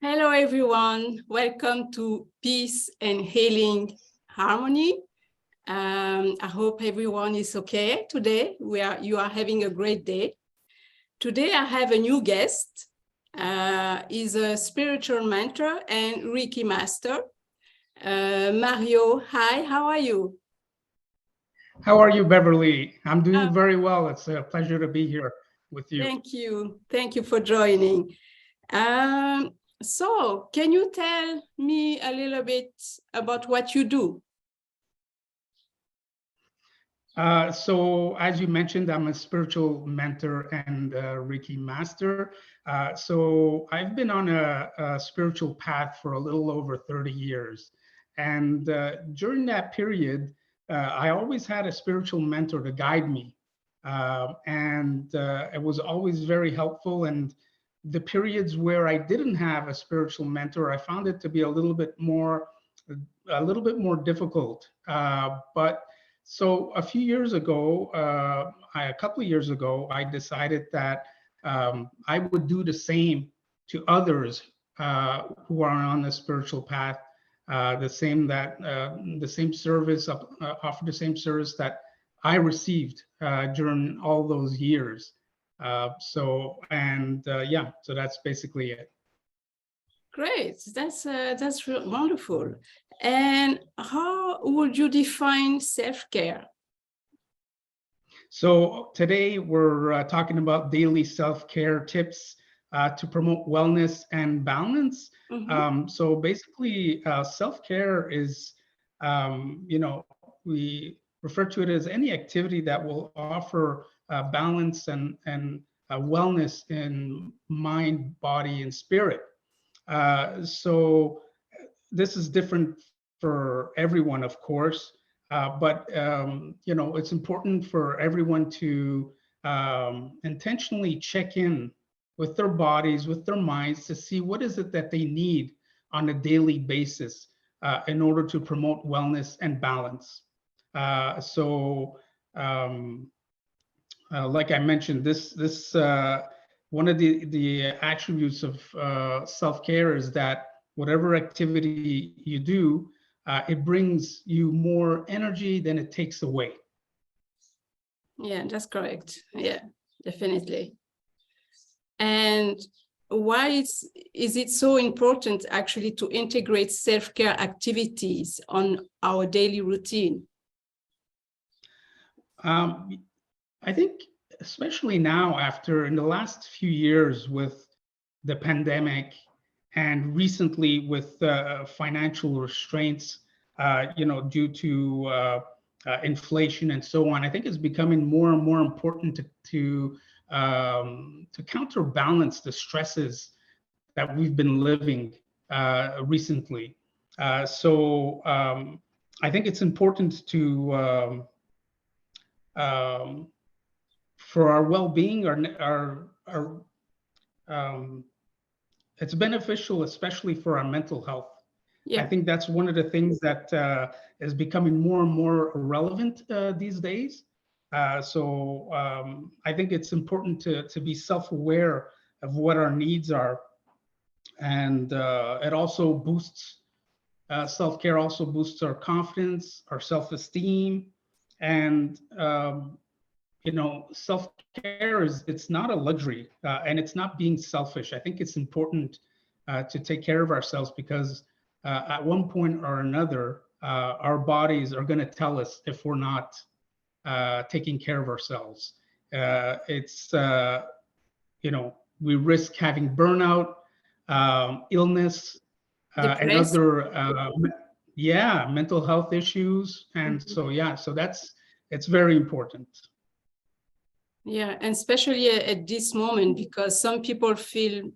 Hello, everyone. Welcome to Peace and Healing Harmony. I hope everyone is okay today. You are having a great day. Today, I have a new guest. He's a spiritual mentor and Reiki master. Mario, hi, how are you? How are you, Beverley? I'm doing very well. It's a pleasure to be here with you. Thank you. Thank you for joining. So can you tell me a little bit about what you do? So as you mentioned, I'm a spiritual mentor and Reiki master. So I've been on a spiritual path for a little over 30 years. And during that period, I always had a spiritual mentor to guide me. And it was always very helpful. And the periods where I didn't have a spiritual mentor, I found it to be a little bit more difficult. But so a few years ago, a couple of years ago, I decided that I would do the same to others who are on the spiritual path, the same service, offer the same service that I received during all those years. So that's basically it. Great, that's wonderful. And how would you define self-care? So today we're talking about daily self-care tips to promote wellness and balance. So basically, self-care is, we refer to it as any activity that will offer balance and wellness in mind, body, and spirit. So this is different for everyone, of course, but it's important for everyone to intentionally check in with their bodies, with their minds, to see what is it that they need on a daily basis in order to promote wellness and balance. Like I mentioned, this one of the attributes of self-care is that whatever activity you do, it brings you more energy than it takes away. Yeah, that's correct. Yeah, definitely. And why is it so important actually to integrate self-care activities on our daily routine? I think especially now, in the last few years with the pandemic, and recently with financial restraints, due to inflation and so on, I think it's becoming more and more important to counterbalance the stresses that we've been living recently. I think it's important to for our well-being, it's beneficial, especially for our mental health. Yeah. I think that's one of the things that is becoming more and more relevant these days. I think it's important to be self-aware of what our needs are, and it also boosts self-care. Also boosts our confidence, our self-esteem, and self-care it's not a luxury, and it's not being selfish. I think it's important to take care of ourselves, because at one point or another, our bodies are going to tell us if we're not taking care of ourselves. We risk having burnout, illness, and other mental health issues. And so it's very important. Yeah, and especially at this moment, because some people feel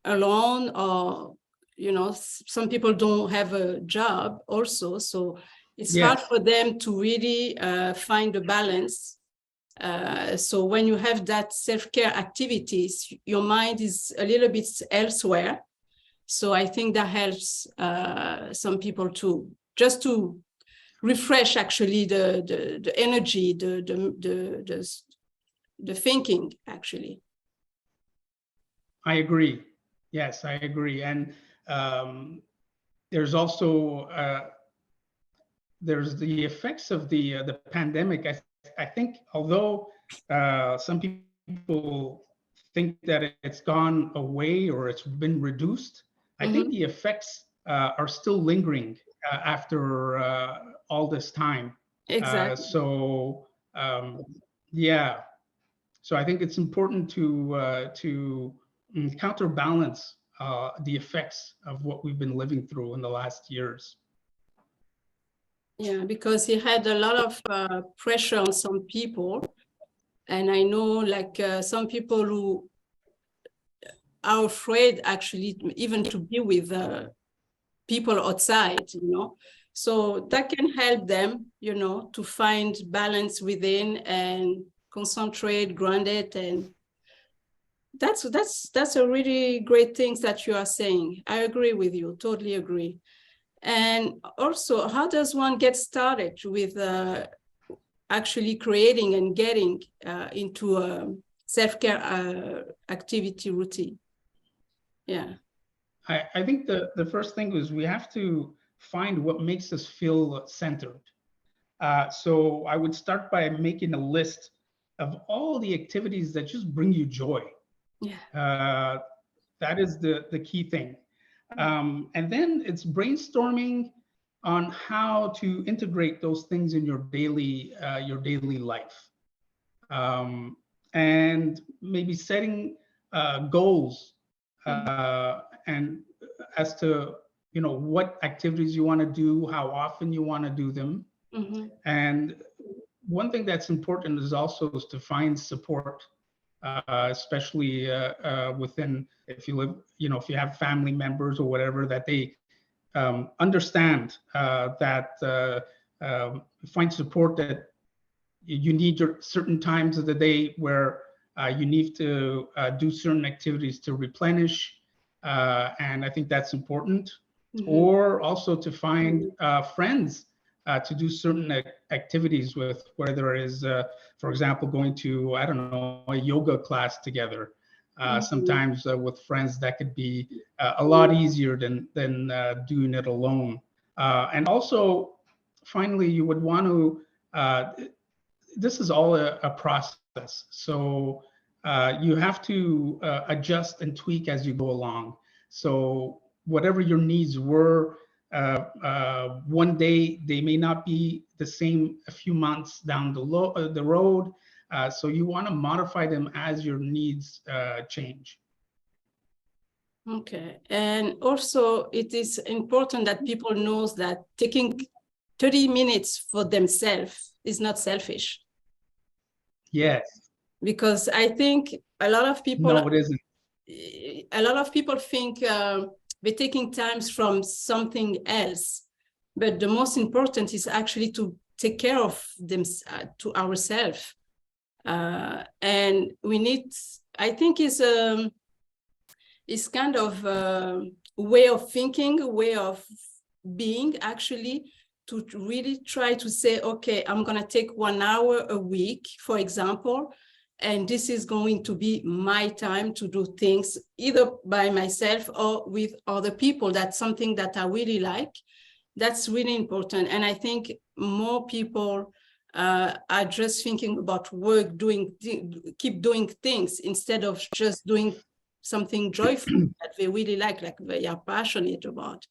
alone, or some people don't have a job also, so it's hard for them to really find a balance. So when you have that self-care activities, your mind is a little bit elsewhere. So I think that helps some people to refresh actually the energy, the thinking, actually. I agree. Yes, I agree. And um, there's also there's the effects of the pandemic. I think although some people think that it's gone away or it's been reduced, I think Mhm. the effects are still lingering after all this time. Exactly. So yeah, so I think it's important to counterbalance the effects of what we've been living through in the last years. Yeah, because he had a lot of pressure on some people. And I know like some people who are afraid actually even to be with people outside, you know. So that can help them, you know, to find balance within and concentrate, grounded, and that's a really great thing that you are saying. I agree with you, totally agree. And also, how does one get started with actually creating and getting into a self-care activity routine? Yeah. I think the first thing is we have to find what makes us feel centered. So I would start by making a list of all the activities that just bring you joy. Yeah. Uh, that is the key thing. And then it's brainstorming on how to integrate those things in your daily life, um, and maybe setting goals and as to what activities you want to do, how often you want to do them. Mm-hmm. And one thing that's important is also is to find support, especially within, if you live, if you have family members or whatever, that they understand that find support, that you need your certain times of the day where you need to do certain activities to replenish, and I think that's important. Mm-hmm. Or also to find friends to do certain activities with, whether it is, for example, going to, I don't know, a yoga class together. Mm-hmm. Sometimes with friends that could be a lot easier than doing it alone. And also, finally, you would want to this is all a process. So you have to adjust and tweak as you go along. So whatever your needs were, one day they may not be the same a few months down the road. So you want to modify them as your needs change. Okay. And also it is important that people knows that taking 30 minutes for themselves is not selfish. Yes. Because I think No, it isn't. a lot of people think they're taking times from something else, but the most important is actually to take care of them, to ourselves. And we need, I think, is kind of a way of thinking, a way of being, actually, to really try to say, okay, I'm going to take 1 hour a week, for example, and this is going to be my time to do things either by myself or with other people. That's something that I really like. That's really important. And I think more people are just thinking about work, keep doing things instead of just doing something joyful that they really like they are passionate about.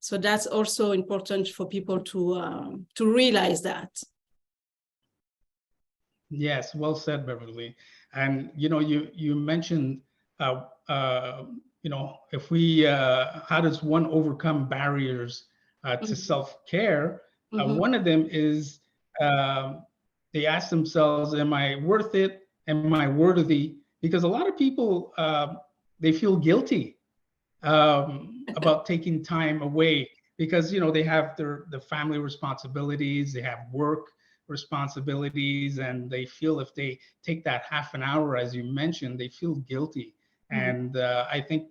So that's also important for people to realize that. Yes, well said, Beverly. And you mentioned, uh, uh, if we, how does one overcome barriers to Mm-hmm. self-care? Mm-hmm. One of them is they ask themselves, "Am I worth it? Am I worthy?" Because a lot of people they feel guilty about taking time away because they have the family responsibilities, they have work responsibilities, and they feel if they take that half an hour, as you mentioned, they feel guilty. Mm-hmm. And I think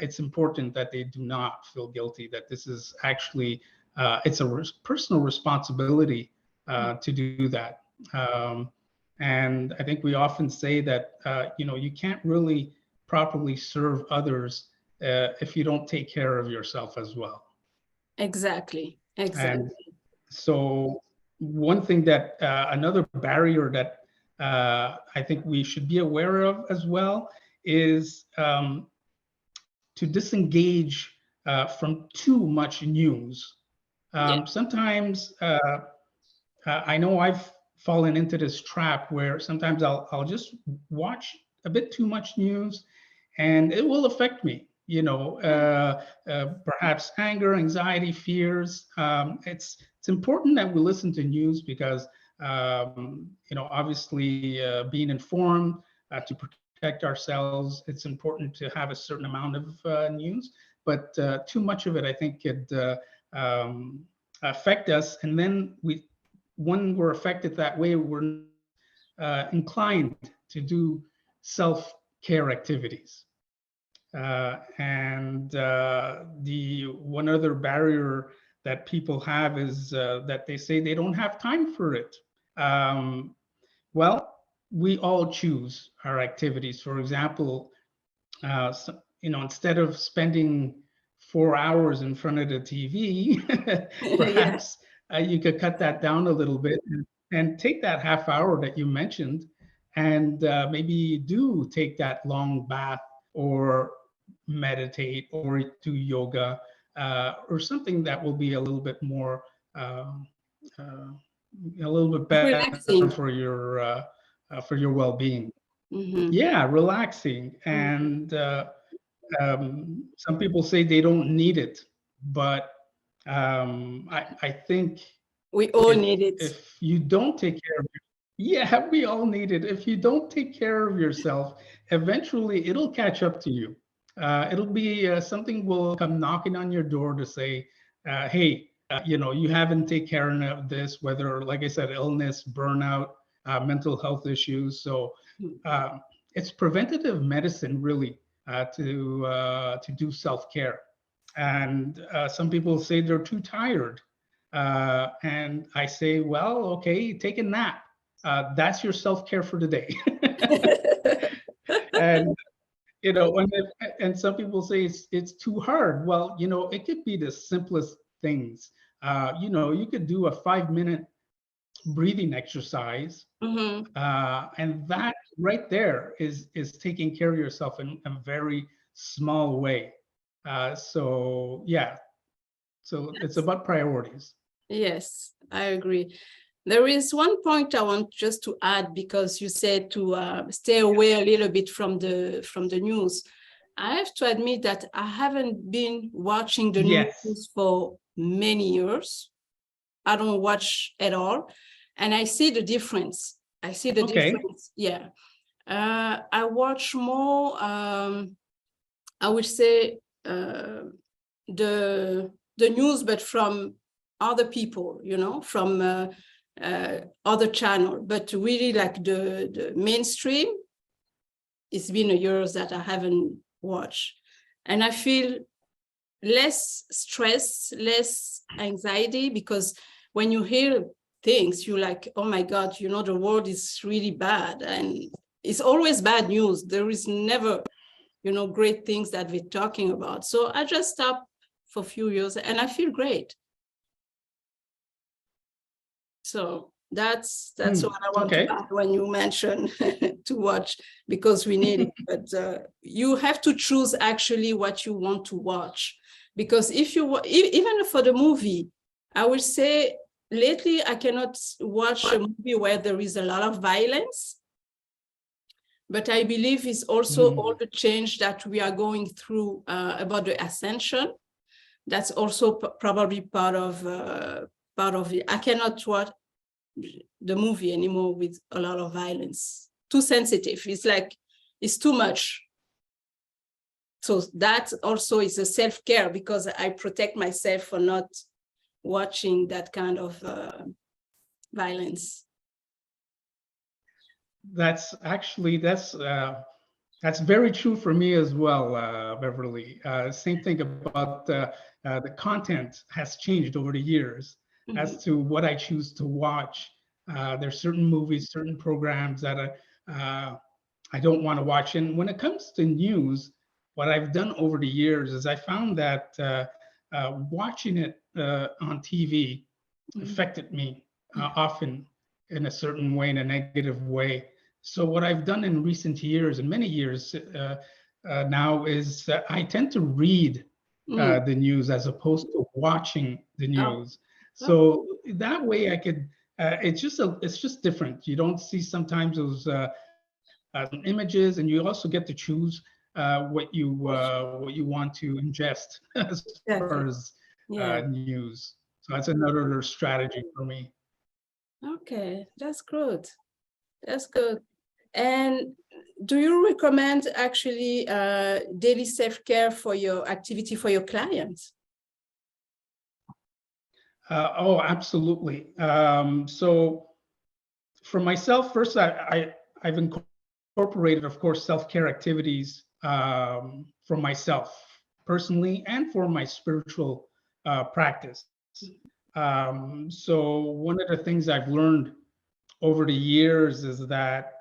it's important that they do not feel guilty. That this is actually it's a personal responsibility to do that. Um, and I think we often say that you can't really properly serve others if you don't take care of yourself as well. Exactly. And Exactly. so, one thing that another barrier that I think we should be aware of as well is to disengage from too much news. Yeah. Sometimes I know I've fallen into this trap where sometimes I'll just watch a bit too much news, and it will affect me. Perhaps anger, anxiety, fears. It's important that we listen to news because obviously being informed to protect ourselves. It's important to have a certain amount of news, but too much of it, I think, could affect us, and then when we're affected that way, we're not as inclined to do self-care activities. And the one other barrier that people have is that they say they don't have time for it. Um, well, we all choose our activities. For example, instead of spending 4 hours in front of the TV, Yeah. perhaps you could cut that down a little bit and take that half hour that you mentioned and maybe do take that long bath or meditate or do yoga or something that will be a little bit more, uh, a little bit better Relaxing. for your well-being. Hmm. Yeah, relaxing. Hmm. And some people say they don't need it, but I think We all need it. if you don't take care of yeah, we all need it. If you don't take care of yourself, eventually it'll catch up to you. It'll be something will come knocking on your door to say, "Hey, you haven't taken care of this." Whether, like I said, illness, burnout, mental health issues. So uh, it's preventative medicine, really, to do self care. And some people say they're too tired, and I say, well, okay, take a nap. That's your self care for the day. And and some people say it's too hard. Well, it could be the simplest things. You could do a 5-minute breathing exercise, Hmm. and that right there is taking care of yourself in a very small way. So yeah, so it's Yes. about priorities. Yes, I agree. There is one point I want just to add because you said to stay away a little bit from the news. I have to admit that I haven't been watching the Yes. news for many years. I don't watch at all, and I see the difference. I see the Okay. difference. Yeah, I watch more. I would say the news, but from other people, from other channel. But really, like the mainstream, it's been a years that I haven't watched, and I feel less stress, less anxiety, because when you hear things, you're like, oh my God, the world is really bad, and it's always bad news. There is never great things that we're talking about. So I just stopped for a few years and I feel great. So that's what I want to Okay. add when you mention to watch, because we need it. But you have to choose actually what you want to watch, because if you even for the movie, I would say lately I cannot watch a movie where there is a lot of violence. But I believe it's also all the change that we are going through about the ascension. That's also probably part of it. I cannot watch the movie anymore with a lot of violence. Too sensitive. It's like it's too much. So that also is a self-care, because I protect myself for not watching that kind of violence. That's actually that's very true for me as well, Beverly. Same thing about the content has changed over the years Mm-hmm. as to what I choose to watch. There's certain movies, certain programs that I don't want to watch. And when it comes to news, what I've done over the years is I found that watching it on TV affected me often in a certain way, in a negative way. So what I've done in recent years, and many years now, is I tend to read the news as opposed to watching the Oh, news. oh, So that way I could. It's just different. You don't see sometimes those images, and you also get to choose what you want to ingest as far exactly. as Yeah. news. So that's another strategy for me. Okay, that's good. That's good. And do you recommend actually daily self-care for your activity for your clients? Oh, absolutely. So for myself, first, I've incorporated, of course, self-care activities for myself personally and for my spiritual practice. So one of the things I've learned over the years is that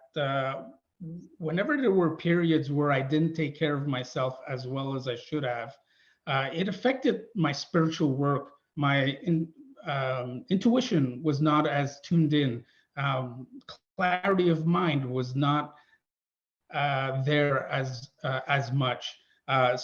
whenever there were periods where I didn't take care of myself as well as I should have, it affected my spiritual work. Intuition was not as tuned in. Clarity of mind was not there as much. Not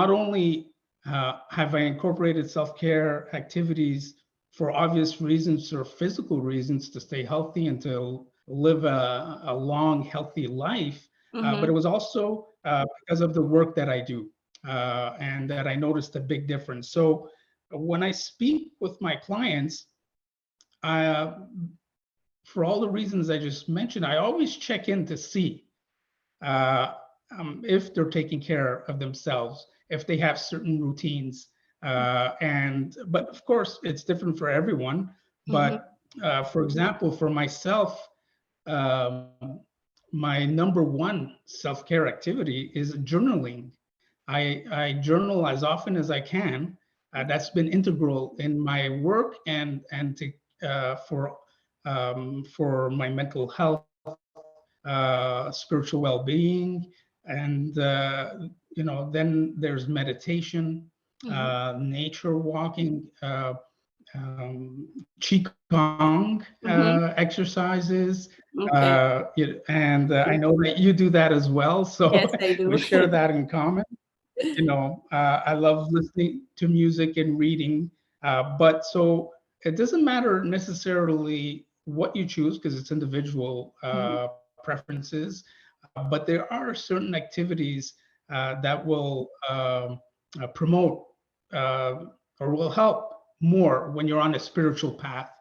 only have I incorporated self-care activities for obvious reasons or physical reasons to stay healthy and to live a long, healthy life, but it was also because of the work that I do and that I noticed a big difference. So when I speak with my clients, uh, for all the reasons I just mentioned, I always check in to see uh, if they're taking care of themselves, if they have certain routines. But of course, it's different for everyone. But for example, for myself, um, my number one self-care activity is journaling. I journal as often as I can. That's been integral in my work and for my mental health, spiritual well-being, and then there's meditation, nature walking, qigong exercises, Okay. and I know that you do that as well. So Yes, I do. we share that in common. I love listening to music and reading, but so it doesn't matter necessarily what you choose because it's individual preferences, but there are certain activities that will promote or will help more when you're on a spiritual path,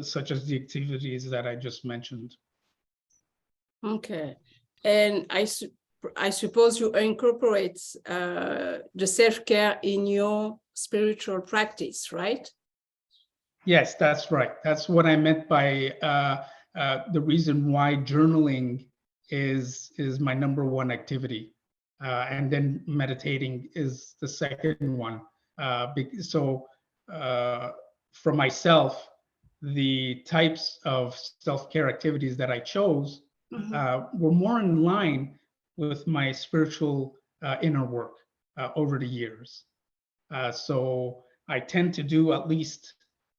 such as the activities that I just mentioned. Okay. And I suppose you incorporate the self-care in your spiritual practice, right? Yes, that's right. That's what I meant by the reason why journaling is my number one activity, and then meditating is the second one. So for myself, the types of self-care activities that I chose were more in line with my spiritual inner work over the years. So I tend to do at least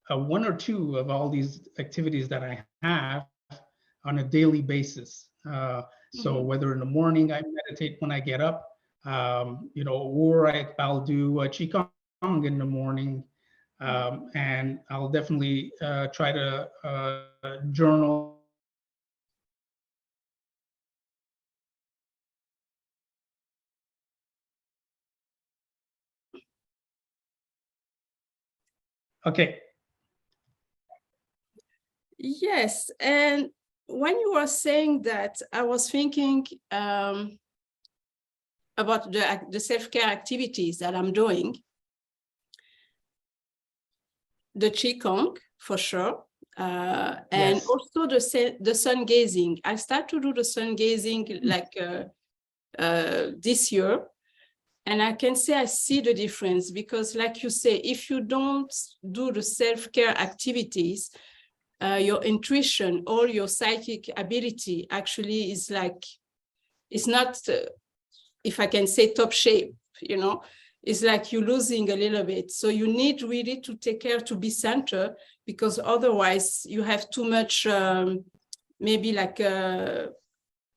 one or two of all these activities that I have on a daily basis. So whether in the morning I meditate when I get up, or I'll do a qigong in the morning, and I'll definitely try to journal. Okay. Yes. And when you were saying that, I was thinking about the self-care activities that I'm doing. The Qigong, for sure. And Yes. also the sun gazing. I start to do the sun gazing like this year. And I can say I see the difference because, like you say, if you don't do the self-care activities, your intuition, all your psychic ability actually is like, it's not, if I can say top shape, you know, it's like you're losing a little bit. So you need really to take care to be centered, because otherwise you have too much, maybe like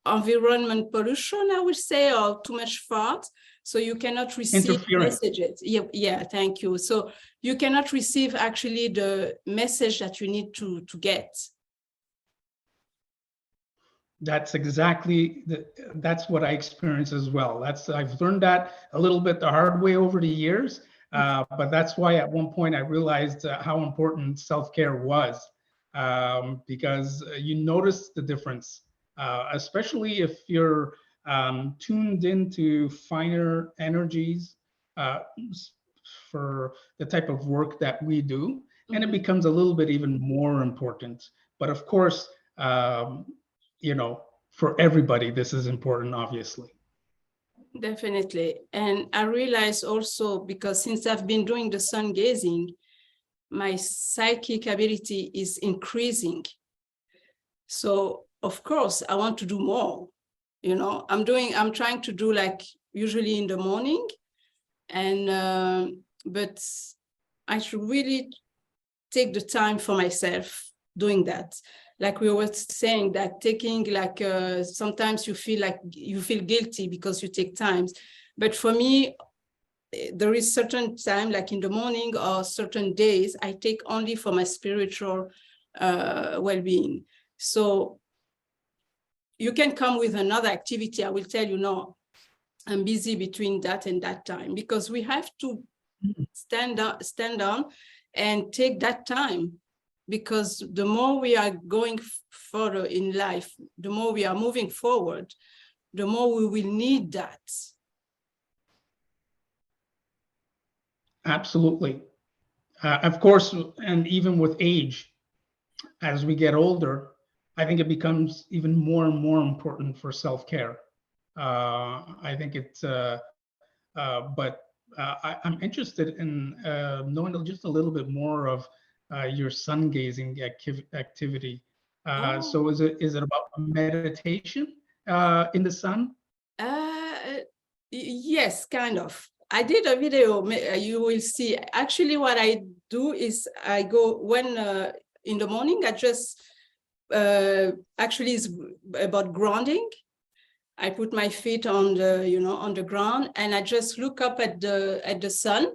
environment pollution, I would say, or too much thought. So you cannot receive messages. Yeah, thank you. So you cannot receive actually the message that you need to get. That's exactly, that's what I experience as well. I've learned that a little bit the hard way over the years, but that's why at one point I realized how important self-care was, because you notice the difference, especially if you're tuned into finer energies for the type of work that we do, and it becomes a little bit even more important. But of course, you know, for everybody, this is important, obviously. Definitely. And I realized also, because since I've been doing the sun gazing, my psychic ability is increasing. So of course I want to do more. You know, I'm trying to do like usually in the morning, and but I should really take the time for myself doing that. Like we were saying, that taking like sometimes you feel guilty because you take times, but for me there is certain time, like in the morning or certain days, I take only for my spiritual well-being. So you can come with another activity, I will tell you, no, I'm busy between that and that time, because we have to stand down and take that time, because the more we are going further in life, the more we are moving forward, the more we will need that. Absolutely. Of course, and even with age, as we get older, I think it becomes even more and more important for self-care. I think it's, but I'm interested in knowing just a little bit more of your sun gazing activity. So is it about meditation in the sun? Yes, kind of. I did a video, you will see. Actually, what I do is I go when in the morning, I just actually is about grounding. I put my feet on the, you know, on the ground, and I just look up at the sun,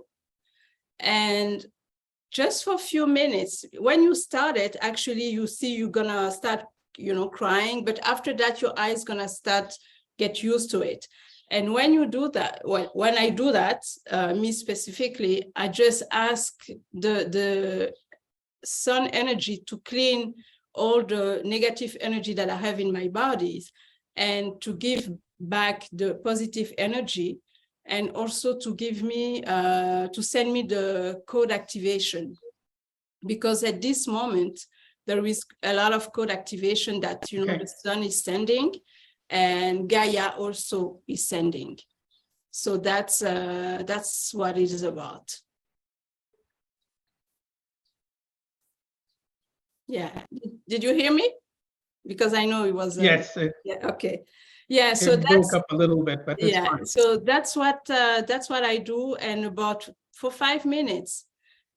and just for a few minutes. When you start it, actually, you see you're gonna start, you know, crying, but after that, your eyes gonna start get used to it. And when you do that, well, when I do that, me specifically, I just ask the sun energy to clean all the negative energy that I have in my bodies, and to give back the positive energy, and also to give me, to send me the code activation. Because at this moment, there is a lot of code activation that, you know, the sun is sending, and Gaia also is sending. So that's what it is about. Yeah. Did you hear me? Because I know it was. Yes. Yeah. Okay. Yeah. So it broke up a little bit, but it's fine. So that's what I do, and about for 5 minutes.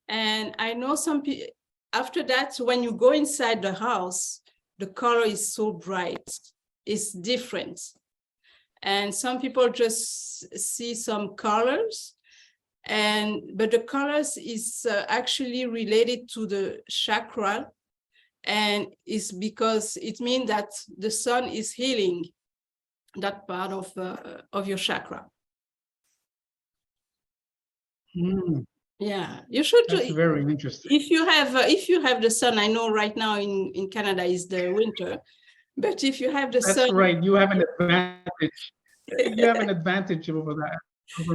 And I know some people, after that, when you go inside the house, the color is so bright, it's different. And some people just see some colors, but the colors is actually related to the chakra, and it's because it means that the sun is healing that part of your chakra. Yeah, you should. That's very interesting. If you have the sun, I know right now in Canada is the winter, but if you have the sun. That's right. You have an advantage. You have an advantage over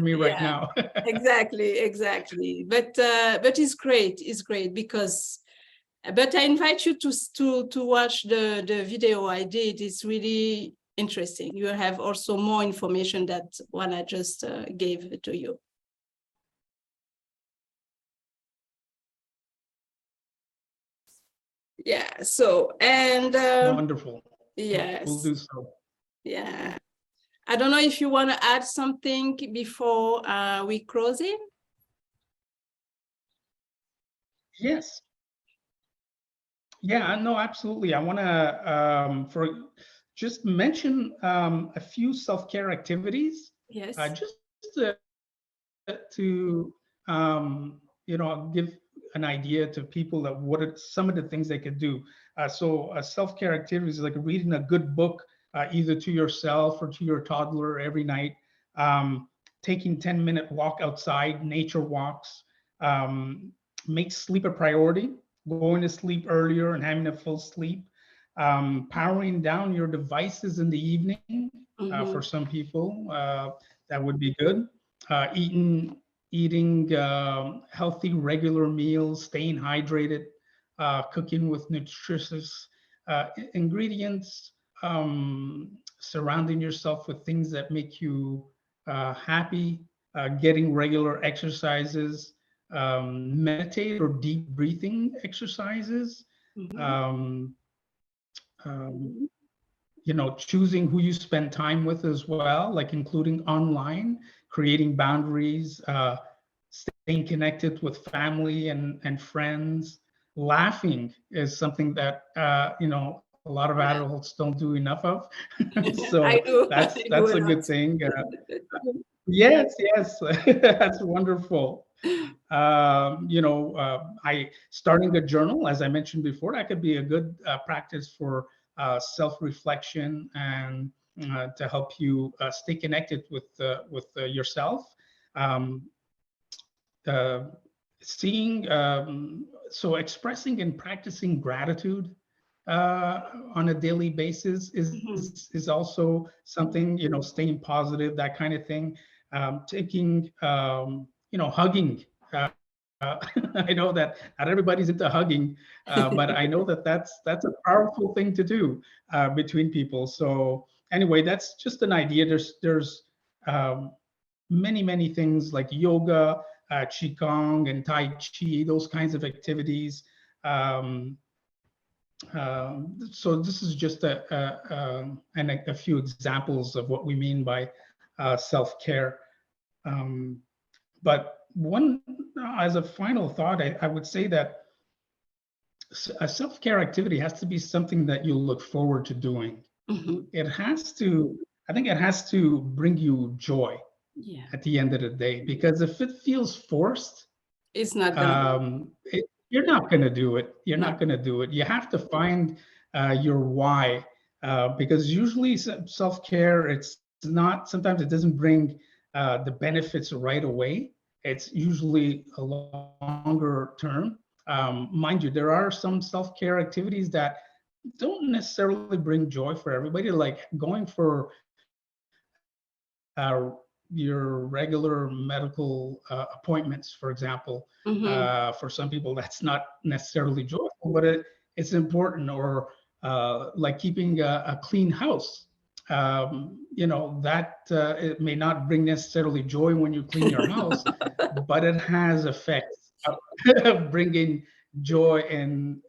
me right now. Exactly. But it's great. It's great because. But I invite you to watch the video I did. It's really interesting. You have also more information that what I just gave to you. Yeah. So, and Wonderful. We'll yes, do so. yeah. I don't know if you want to add something before we close it. Yes. Yeah, no, absolutely. I want to for just mention a few self-care activities, Yes. just to give an idea to people that what are some of the things they could do. So self-care activities like reading a good book, either to yourself or to your toddler every night. Um, Taking 10-minute walk outside, nature walks. Um, make sleep a priority. Going to sleep earlier and having a full sleep. Powering down your devices in the evening. For some people, that would be good. Eating healthy, regular meals, staying hydrated, cooking with nutritious ingredients, surrounding yourself with things that make you happy, getting regular exercises, meditate or deep breathing exercises. Um, um, choosing who you spend time with as well, like including online, creating boundaries, staying connected with family and friends. Laughing is something that a lot of Yeah. adults don't do enough of. So I do. that's I do that's a a lot. good thing. Yes, yes, that's wonderful. I starting a journal, as I mentioned before, that could be a good practice for self-reflection and to help you stay connected with yourself. Um, uh, Seeing, so expressing and practicing gratitude on a daily basis is also something, staying positive, that kind of thing. Taking, hugging. I know that not everybody's into hugging, but I know that that's a powerful thing to do between people. So anyway, that's just an idea. There's many things like yoga, qigong, and tai chi, those kinds of activities. Um, so this is just a few examples of what we mean by self-care. Um, but one, as a final thought, I would say that a self-care activity has to be something that you look forward to doing. It has to, I think it has to bring you joy Yeah. at the end of the day, because if it feels forced, It's not gonna you're not going to do it. You're no. not going to do it. You have to find your why, because usually self-care, it's not, sometimes it doesn't bring the benefits right away. It's usually a longer term. Mind you, there are some self-care activities that don't necessarily bring joy for everybody, like going for your regular medical appointments, for example. For some people, that's not necessarily joyful, but it's important. Or like keeping a clean house. That it may not bring necessarily joy when you clean your house, but it has effects of bringing joy in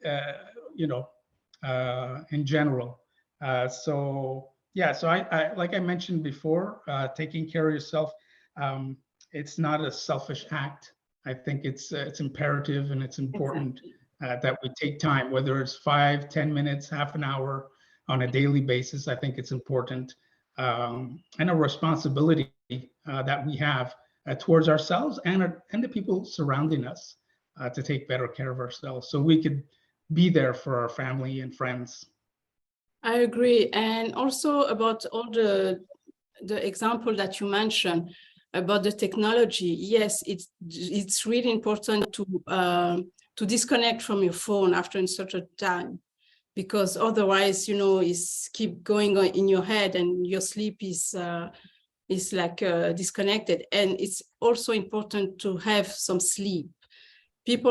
general. So yeah, so I like I mentioned before, taking care of yourself, um, it's not a selfish act. I think it's imperative and it's important Exactly. that we take time, whether it's 5, 10 minutes, half an hour on a daily basis. I think it's important, and a responsibility that we have towards ourselves and the people surrounding us to take better care of ourselves, so we could be there for our family and friends. I agree. And also about all the example that you mentioned about the technology. Yes, it's really important to disconnect from your phone after a certain time, because otherwise, it's keep going on in your head and your sleep is like disconnected. And it's also important to have some sleep.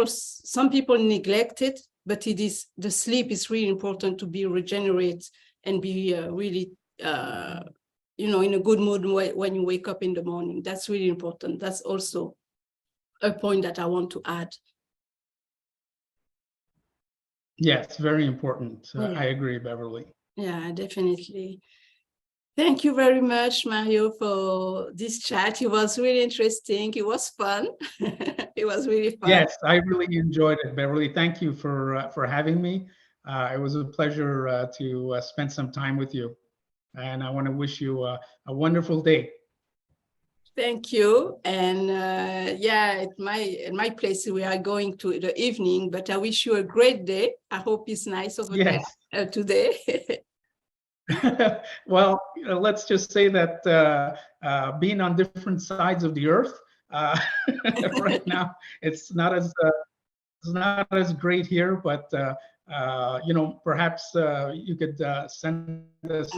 Some people neglect it, but the sleep is really important to be regenerate and be really in a good mood when you wake up in the morning. That's really important. That's also a point that I want to add. Yes, very important. Yeah, I agree, Beverly. yeah, definitely. Thank you very much, Mario, for this chat. It was really interesting. It was fun. It was really fun. Yes, I really enjoyed it, Beverly. Thank you for having me. It was a pleasure to spend some time with you, and I want to wish you a wonderful day. Thank you. And yeah, at my place, we are going to the evening, but I wish you a great day. I hope it's nice over there Yes. today. Well, let's just say that being on different sides of the earth uh, right now, it's not as great here, but perhaps you could send us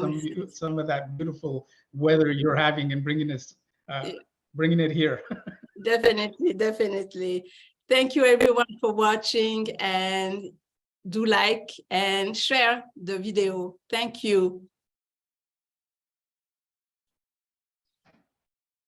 some of that beautiful weather you're having and bringing it here. Definitely, definitely. Thank you everyone for watching, and do like and share the video. Thank you.